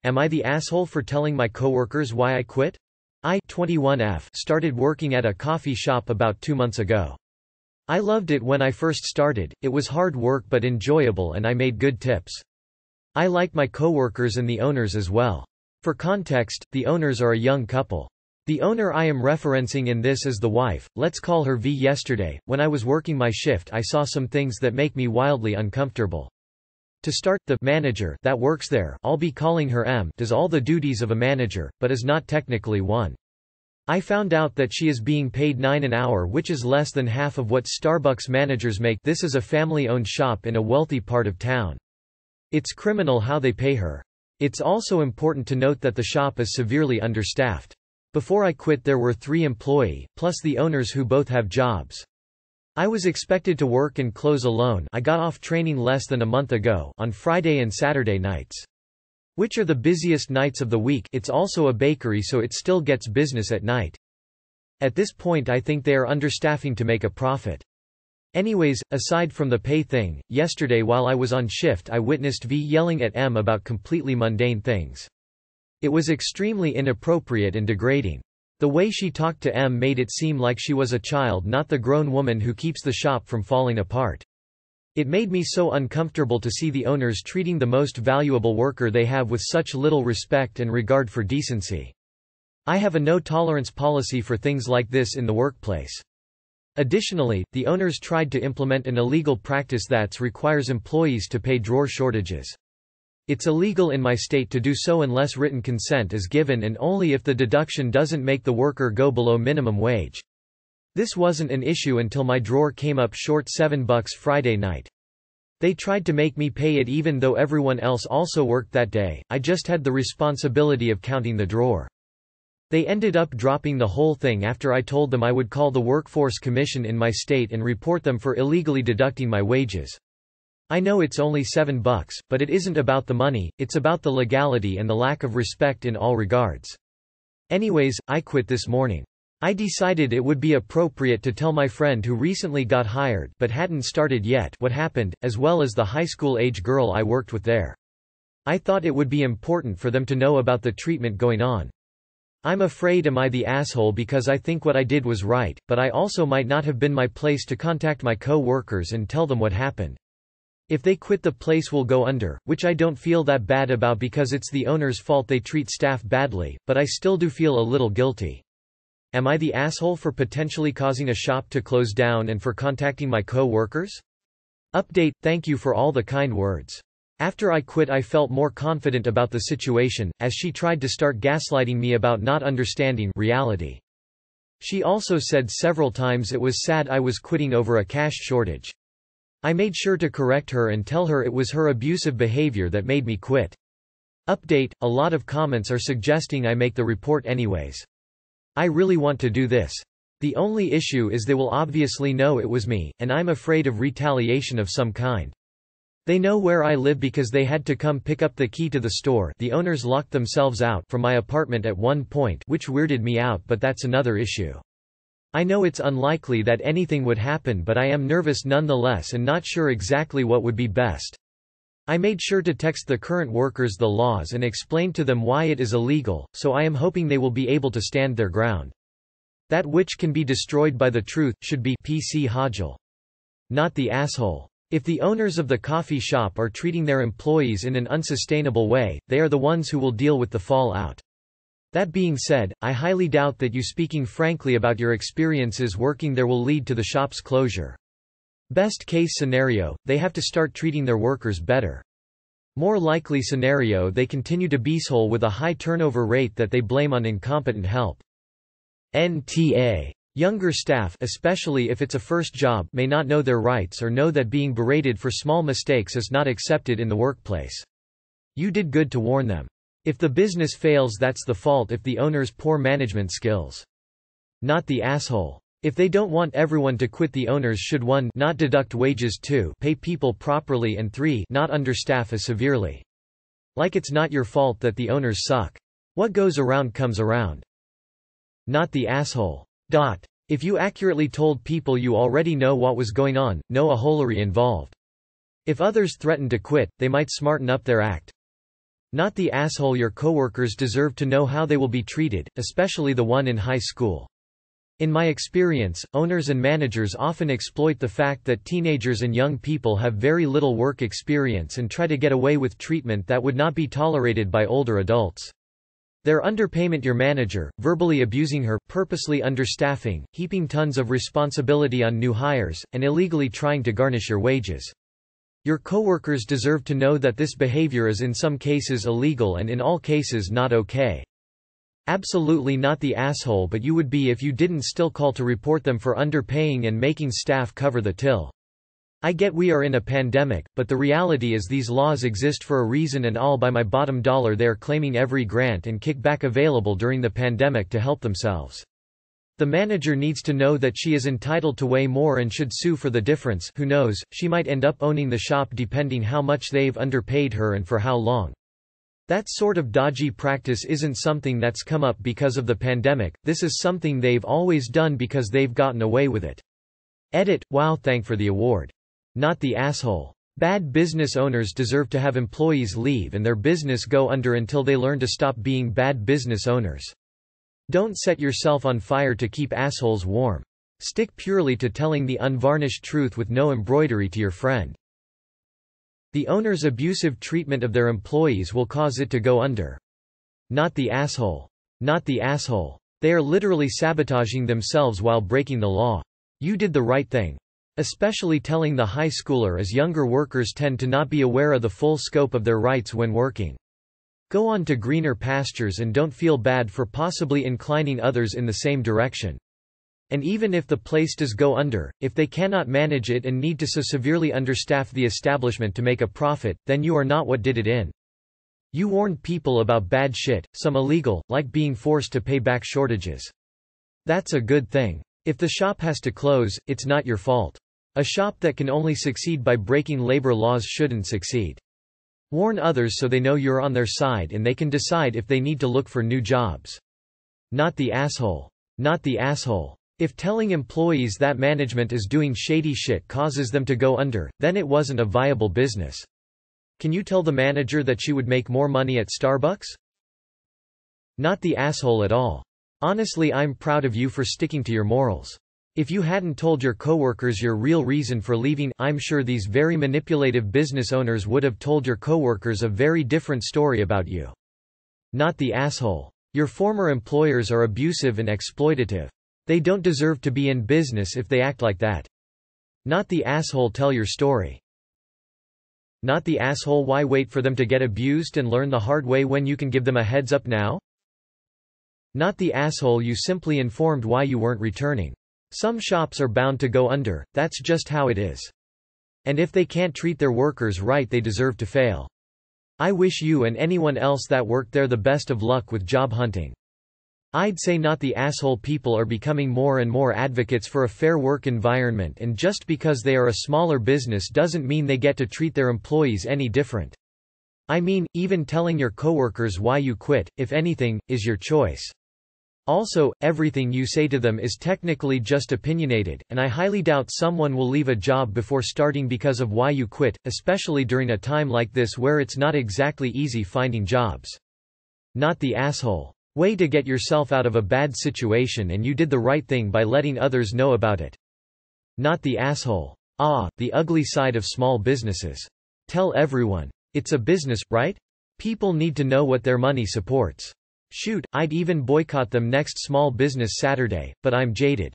Am I the asshole for telling my coworkers why I quit? I, 21F, started working at a coffee shop about 2 months ago. I loved it when I first started, it was hard work but enjoyable and I made good tips. I like my coworkers and the owners as well. For context, the owners are a young couple. The owner I am referencing in this is the wife, let's call her V. Yesterday, when I was working my shift I saw some things that make me wildly uncomfortable. To start, the manager that works there, I'll be calling her M, does all the duties of a manager, but is not technically one. I found out that she is being paid $9 an hour, which is less than half of what Starbucks managers make. This is a family-owned shop in a wealthy part of town. It's criminal how they pay her. It's also important to note that the shop is severely understaffed. Before I quit there were 3 employees, plus the owners who both have jobs. I was expected to work and close alone. I got off training less than a month ago, on Friday and Saturday nights. Which are the busiest nights of the week. It's also a bakery so it still gets business at night. At this point I think they are understaffing to make a profit. Anyways, aside from the pay thing, yesterday while I was on shift I witnessed V yelling at M about completely mundane things. It was extremely inappropriate and degrading. The way she talked to M made it seem like she was a child, not the grown woman who keeps the shop from falling apart. It made me so uncomfortable to see the owners treating the most valuable worker they have with such little respect and regard for decency. I have a no-tolerance policy for things like this in the workplace. Additionally, the owners tried to implement an illegal practice that requires employees to pay drawer shortages. It's illegal in my state to do so unless written consent is given and only if the deduction doesn't make the worker go below minimum wage. This wasn't an issue until my drawer came up short $7 Friday night. They tried to make me pay it even though everyone else also worked that day. I just had the responsibility of counting the drawer. They ended up dropping the whole thing after I told them I would call the Workforce Commission in my state and report them for illegally deducting my wages. I know it's only $7, but it isn't about the money, it's about the legality and the lack of respect in all regards. Anyways, I quit this morning. I decided it would be appropriate to tell my friend who recently got hired but hadn't started yet what happened, as well as the high school age girl I worked with there. I thought it would be important for them to know about the treatment going on. I'm afraid am I the asshole because I think what I did was right, but I also might not have been my place to contact my co-workers and tell them what happened. If they quit the place will go under, which I don't feel that bad about because it's the owner's fault they treat staff badly, but I still do feel a little guilty. Am I the asshole for potentially causing a shop to close down and for contacting my co-workers? Update, thank you for all the kind words. After I quit I felt more confident about the situation, as she tried to start gaslighting me about not understanding reality. She also said several times it was sad I was quitting over a cash shortage. I made sure to correct her and tell her it was her abusive behavior that made me quit. Update, a lot of comments are suggesting I make the report anyways. I really want to do this. The only issue is they will obviously know it was me, and I'm afraid of retaliation of some kind. They know where I live because they had to come pick up the key to the store. The owners locked themselves out from my apartment at one point, which weirded me out, but that's another issue. I know it's unlikely that anything would happen, but I am nervous nonetheless and not sure exactly what would be best. I made sure to text the current workers the laws and explain to them why it is illegal, so I am hoping they will be able to stand their ground. That which can be destroyed by the truth, should be PC Hodgel. Not the asshole. If the owners of the coffee shop are treating their employees in an unsustainable way, they are the ones who will deal with the fallout. That being said, I highly doubt that you speaking frankly about your experiences working there will lead to the shop's closure. Best case scenario, they have to start treating their workers better. More likely scenario, they continue to beeshole with a high turnover rate that they blame on incompetent help. NTA. Younger staff, especially if it's a first job, may not know their rights or know that being berated for small mistakes is not accepted in the workplace. You did good to warn them. If the business fails, that's the fault if the owner's poor management skills. Not the asshole. If they don't want everyone to quit, the owners should 1. Not deduct wages, 2. Pay people properly, and 3. Not understaff as severely. Like it's not your fault that the owners suck. What goes around comes around. Not the asshole. If you accurately told people you already know what was going on, no aholery involved. If others threaten to quit, they might smarten up their act. Not the asshole. Your coworkers deserve to know how they will be treated, especially the one in high school. In my experience, owners and managers often exploit the fact that teenagers and young people have very little work experience and try to get away with treatment that would not be tolerated by older adults. Their underpayment, your manager, verbally abusing her, purposely understaffing, heaping tons of responsibility on new hires, and illegally trying to garnish your wages. Your coworkers deserve to know that this behavior is in some cases illegal and in all cases not okay. Absolutely not the asshole, but you would be if you didn't still call to report them for underpaying and making staff cover the till. I get we are in a pandemic, but the reality is these laws exist for a reason, and all by my bottom dollar they are claiming every grant and kickback available during the pandemic to help themselves. The manager needs to know that she is entitled to way more and should sue for the difference. Who knows, she might end up owning the shop depending how much they've underpaid her and for how long. That sort of dodgy practice isn't something that's come up because of the pandemic, this is something they've always done because they've gotten away with it. Edit, wow, thank for the award. Not the asshole. Bad business owners deserve to have employees leave and their business go under until they learn to stop being bad business owners. Don't set yourself on fire to keep assholes warm. Stick purely to telling the unvarnished truth with no embroidery to your friend. The owner's abusive treatment of their employees will cause it to go under. Not the asshole. Not the asshole. They are literally sabotaging themselves while breaking the law. You did the right thing. Especially telling the high schooler, as younger workers tend to not be aware of the full scope of their rights when working. Go on to greener pastures and don't feel bad for possibly inclining others in the same direction. And even if the place does go under, if they cannot manage it and need to so severely understaff the establishment to make a profit, then you are not what did it in. You warned people about bad shit, some illegal, like being forced to pay back shortages. That's a good thing. If the shop has to close, it's not your fault. A shop that can only succeed by breaking labor laws shouldn't succeed. Warn others so they know you're on their side and they can decide if they need to look for new jobs. Not the asshole. Not the asshole. If telling employees that management is doing shady shit causes them to go under, then it wasn't a viable business. Can you tell the manager that she would make more money at Starbucks? Not the asshole at all. Honestly, I'm proud of you for sticking to your morals. If you hadn't told your coworkers your real reason for leaving, I'm sure these very manipulative business owners would have told your coworkers a very different story about you. Not the asshole. Your former employers are abusive and exploitative. They don't deserve to be in business if they act like that. Not the asshole. Tell your story. Not the asshole. Why wait for them to get abused and learn the hard way when you can give them a heads up now? Not the asshole. You simply informed why you weren't returning. Some shops are bound to go under, that's just how it is. And if they can't treat their workers right, they deserve to fail. I wish you and anyone else that worked there the best of luck with job hunting. I'd say not the asshole. People are becoming more and more advocates for a fair work environment, and just because they are a smaller business doesn't mean they get to treat their employees any different. I mean, even telling your coworkers why you quit, if anything, is your choice. Also, everything you say to them is technically just opinionated, and I highly doubt someone will leave a job before starting because of why you quit, especially during a time like this where it's not exactly easy finding jobs. Not the asshole. Way to get yourself out of a bad situation, and you did the right thing by letting others know about it. Not the asshole. Ah, the ugly side of small businesses. Tell everyone. It's a business, right? People need to know what their money supports. Shoot, I'd even boycott them next Small Business Saturday, but I'm jaded.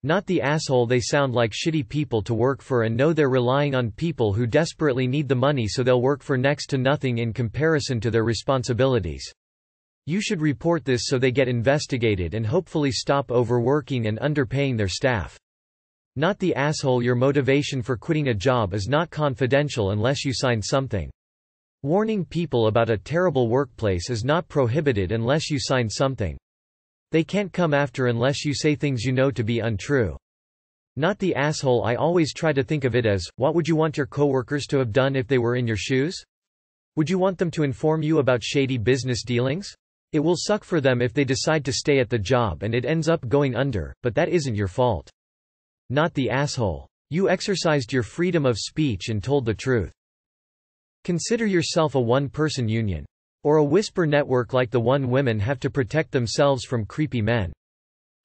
Not the asshole. They sound like shitty people to work for and know they're relying on people who desperately need the money, so they'll work for next to nothing in comparison to their responsibilities. You should report this so they get investigated and hopefully stop overworking and underpaying their staff. Not the asshole. Your motivation for quitting a job is not confidential unless you sign something. Warning people about a terrible workplace is not prohibited unless you sign something. They can't come after unless you say things you know to be untrue. Not the asshole. I always try to think of it as, what would you want your coworkers to have done if they were in your shoes? Would you want them to inform you about shady business dealings? It will suck for them if they decide to stay at the job and it ends up going under, but that isn't your fault. Not the asshole. You exercised your freedom of speech and told the truth. Consider yourself a one-person union. Or a whisper network like the one women have to protect themselves from creepy men.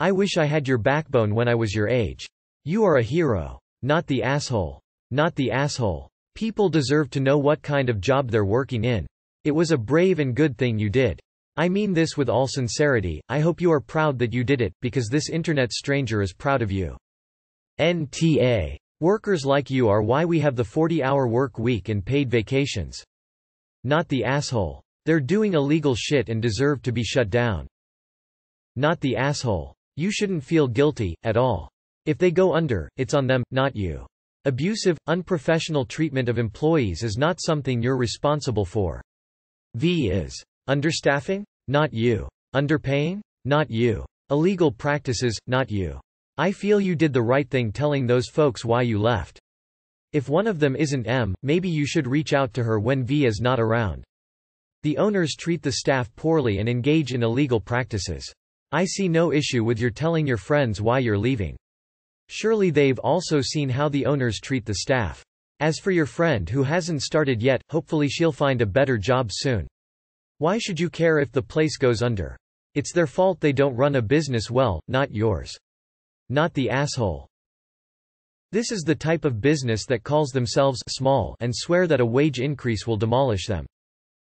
I wish I had your backbone when I was your age. You are a hero. Not the asshole. Not the asshole. People deserve to know what kind of job they're working in. It was a brave and good thing you did. I mean this with all sincerity. I hope you are proud that you did it, because this internet stranger is proud of you. NTA. Workers like you are why we have the 40-hour work week and paid vacations. Not the asshole. They're doing illegal shit and deserve to be shut down. Not the asshole. You shouldn't feel guilty, at all. If they go under, it's on them, not you. Abusive, unprofessional treatment of employees is not something you're responsible for. V is. Understaffing? Not you. Underpaying? Not you. Illegal practices? Not you. I feel you did the right thing telling those folks why you left. If one of them isn't M, maybe you should reach out to her when V is not around. The owners treat the staff poorly and engage in illegal practices. I see no issue with your telling your friends why you're leaving. Surely they've also seen how the owners treat the staff. As for your friend who hasn't started yet, hopefully she'll find a better job soon. Why should you care if the place goes under? It's their fault they don't run a business well, not yours. Not the asshole. This is the type of business that calls themselves small and swear that a wage increase will demolish them.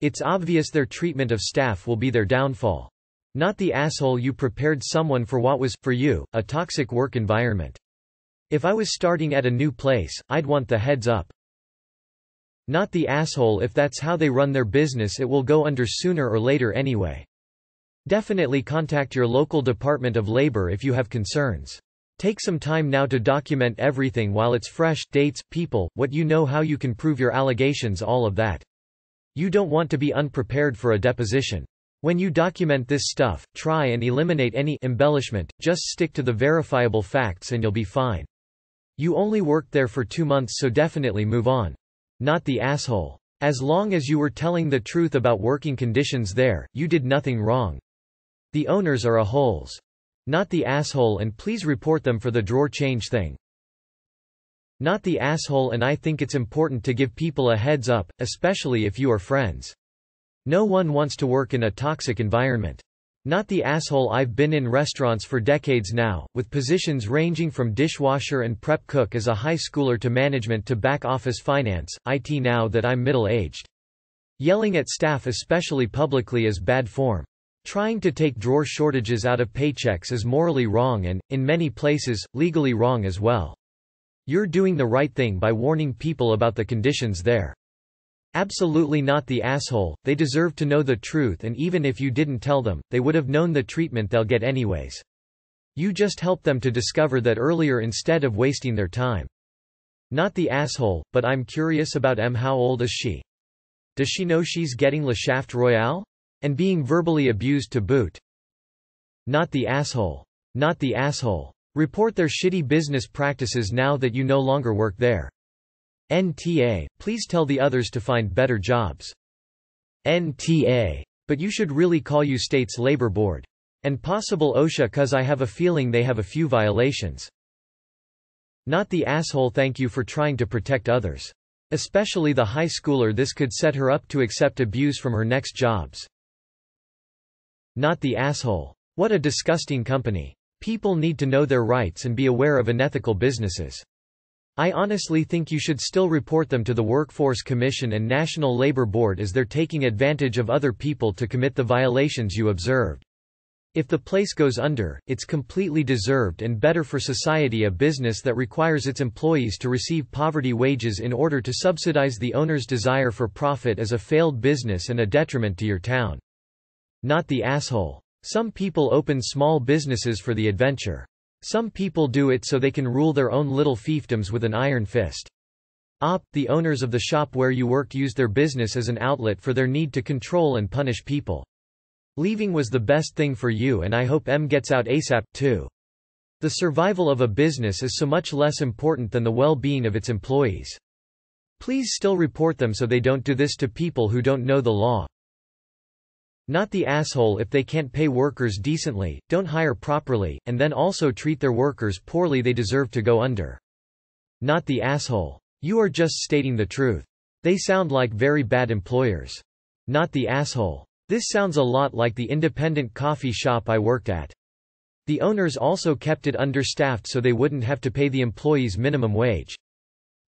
It's obvious their treatment of staff will be their downfall. Not the asshole. You prepared someone for what was, for you, a toxic work environment. If I was starting at a new place, I'd want the heads up. Not the asshole. If that's how they run their business, it will go under sooner or later anyway. Definitely contact your local Department of Labor if you have concerns. Take some time now to document everything while it's fresh, dates, people, what you know, how you can prove your allegations, all of that. You don't want to be unprepared for a deposition. When you document this stuff, try and eliminate any embellishment, just stick to the verifiable facts and you'll be fine. You only worked there for 2 months, so definitely move on. Not the asshole. As long as you were telling the truth about working conditions there, you did nothing wrong. The owners are a-holes. Not the asshole, and please report them for the drawer change thing. Not the asshole, and I think it's important to give people a heads up, especially if you are friends. No one wants to work in a toxic environment. Not the asshole. I've been in restaurants for decades now, with positions ranging from dishwasher and prep cook as a high schooler to management to back office finance, IT now that I'm middle-aged. Yelling at staff, especially publicly, is bad form. Trying to take drawer shortages out of paychecks is morally wrong and, in many places, legally wrong as well. You're doing the right thing by warning people about the conditions there. Absolutely not the asshole. They deserve to know the truth, and even if you didn't tell them, they would have known the treatment they'll get anyways. You just help them to discover that earlier instead of wasting their time. Not the asshole, but I'm curious about M. How old is she? Does she know she's getting Le Shaft Royale? And being verbally abused to boot. Not the asshole. Not the asshole. Report their shitty business practices now that you no longer work there. NTA. Please tell the others to find better jobs. NTA. But you should really call you state's labor board. And possible OSHA, cause I have a feeling they have a few violations. Not the asshole. Thank you for trying to protect others. Especially the high schooler. This could set her up to accept abuse from her next jobs. Not the asshole. What a disgusting company. People need to know their rights and be aware of unethical businesses. I honestly think you should still report them to the Workforce Commission and National Labor Board, as they're taking advantage of other people to commit the violations you observed. If the place goes under, it's completely deserved and better for society. A business that requires its employees to receive poverty wages in order to subsidize the owner's desire for profit is a failed business and a detriment to your town. Not the asshole. Some people open small businesses for the adventure. Some people do it so they can rule their own little fiefdoms with an iron fist. The owners of the shop where you worked used their business as an outlet for their need to control and punish people. Leaving was the best thing for you, and I hope M gets out ASAP, too. The survival of a business is so much less important than the well-being of its employees. Please still report them so they don't do this to people who don't know the law. Not the asshole. If they can't pay workers decently, don't hire properly, and then also treat their workers poorly, they deserve to go under. Not the asshole. You are just stating the truth. They sound like very bad employers. Not the asshole. This sounds a lot like the independent coffee shop I worked at. The owners also kept it understaffed so they wouldn't have to pay the employees minimum wage.